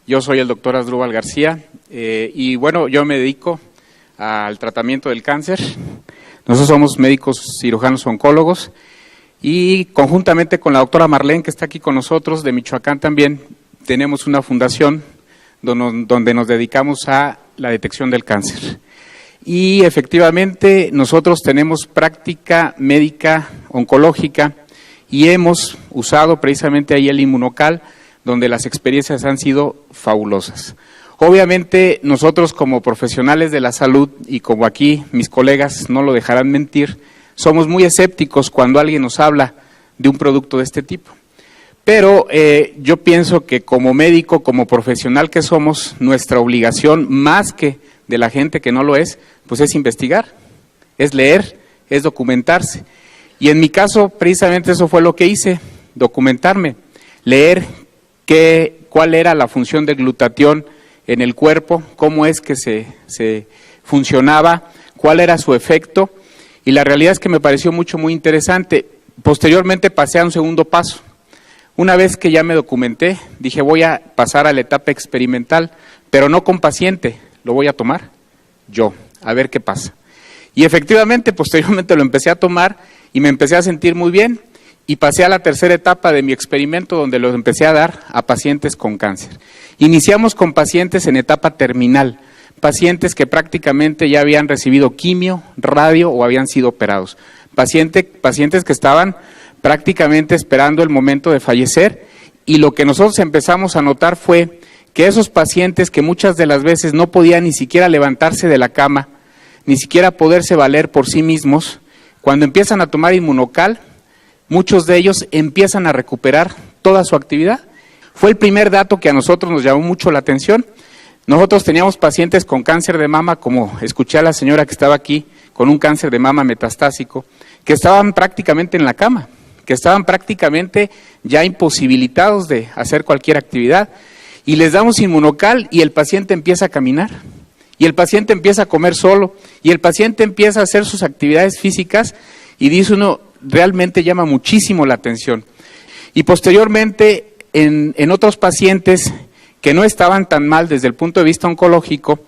Yo soy el doctor Asdrúbal García y bueno, yo me dedico al tratamiento del cáncer. Nosotros somos médicos cirujanos oncólogos y conjuntamente con la doctora Marlene, que está aquí con nosotros, de Michoacán también, tenemos una fundación donde nos dedicamos a la detección del cáncer. Y efectivamente nosotros tenemos práctica médica oncológica y hemos usado precisamente ahí el Inmunocal, donde las experiencias han sido fabulosas. Obviamente nosotros como profesionales de la salud y como aquí mis colegas no lo dejarán mentir, somos muy escépticos cuando alguien nos habla de un producto de este tipo. Pero yo pienso que como médico, como profesional que somos, nuestra obligación, más que de la gente que no lo es, pues es investigar, es leer, es documentarse. Y en mi caso, precisamente eso fue lo que hice, documentarme, leer cuál era la función del glutatión en el cuerpo, cómo es que se funcionaba, cuál era su efecto, y la realidad es que me pareció muy interesante. Posteriormente pasé a un segundo paso. Una vez que ya me documenté, dije voy a pasar a la etapa experimental, pero no con paciente, lo voy a tomar yo, a ver qué pasa. Y efectivamente, posteriormente lo empecé a tomar y me empecé a sentir muy bien y pasé a la tercera etapa de mi experimento donde lo empecé a dar a pacientes con cáncer. Iniciamos con pacientes en etapa terminal, pacientes que prácticamente ya habían recibido quimio, radio o habían sido operados, pacientes que estaban prácticamente esperando el momento de fallecer, y lo que nosotros empezamos a notar fue que esos pacientes que muchas de las veces no podían ni siquiera levantarse de la cama, ni siquiera poderse valer por sí mismos, cuando empiezan a tomar Inmunocal, muchos de ellos empiezan a recuperar toda su actividad. Fue el primer dato que a nosotros nos llamó mucho la atención. Nosotros teníamos pacientes con cáncer de mama, como escuché a la señora que estaba aquí, con un cáncer de mama metastásico, que estaban prácticamente en la cama, que estaban prácticamente ya imposibilitados de hacer cualquier actividad, y les damos Inmunocal y el paciente empieza a caminar, y el paciente empieza a comer solo, y el paciente empieza a hacer sus actividades físicas, y dice uno, realmente llama muchísimo la atención. Y posteriormente, en otros pacientes que no estaban tan mal desde el punto de vista oncológico,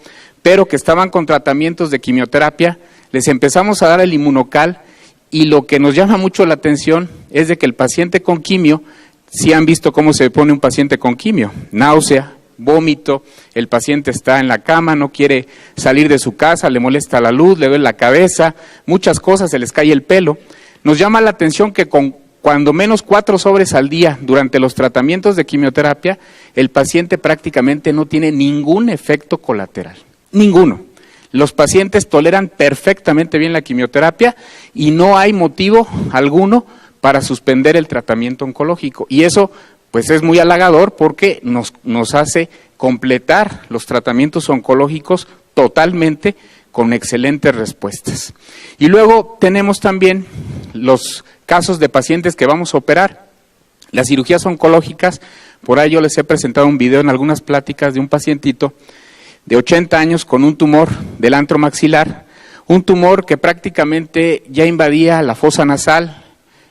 pero que estaban con tratamientos de quimioterapia, les empezamos a dar el Inmunocal, y lo que nos llama mucho la atención es de que el paciente con quimio, si han visto cómo se pone un paciente con quimio, náusea, vómito, el paciente está en la cama, no quiere salir de su casa, le molesta la luz, le duele la cabeza, muchas cosas, se les cae el pelo. Nos llama la atención que con cuando menos 4 sobres al día durante los tratamientos de quimioterapia, el paciente prácticamente no tiene ningún efecto colateral, ninguno. Los pacientes toleran perfectamente bien la quimioterapia y no hay motivo alguno para suspender el tratamiento oncológico. Y eso pues es muy halagador porque nos hace completar los tratamientos oncológicos totalmente con excelentes respuestas. Y luego tenemos también los casos de pacientes que vamos a operar. Las cirugías oncológicas, por ahí yo les he presentado un video en algunas pláticas de un pacientito de 80 años con un tumor del antro maxilar, un tumor que prácticamente ya invadía la fosa nasal,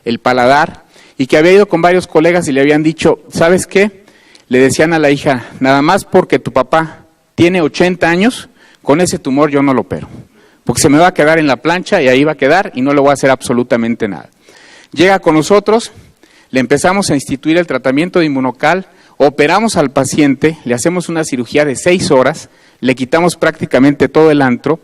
el paladar, y que había ido con varios colegas y le habían dicho, ¿sabes qué? Le decían a la hija, nada más porque tu papá tiene 80 años, con ese tumor yo no lo opero, porque se me va a quedar en la plancha y ahí va a quedar y no le voy a hacer absolutamente nada. Llega con nosotros, le empezamos a instituir el tratamiento de Inmunocal, operamos al paciente, le hacemos una cirugía de 6 horas, le quitamos prácticamente todo el antro,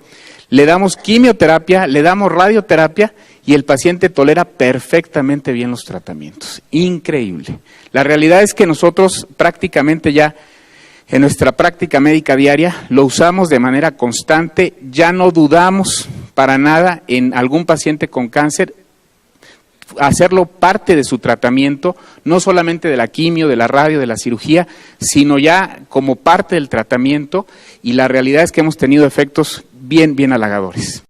le damos quimioterapia, le damos radioterapia y el paciente tolera perfectamente bien los tratamientos. Increíble. La realidad es que nosotros prácticamente ya en nuestra práctica médica diaria lo usamos de manera constante, ya no dudamos para nada en algún paciente con cáncer, hacerlo parte de su tratamiento, no solamente de la quimio, de la radio, de la cirugía, sino ya como parte del tratamiento, y la realidad es que hemos tenido efectos bien halagadores.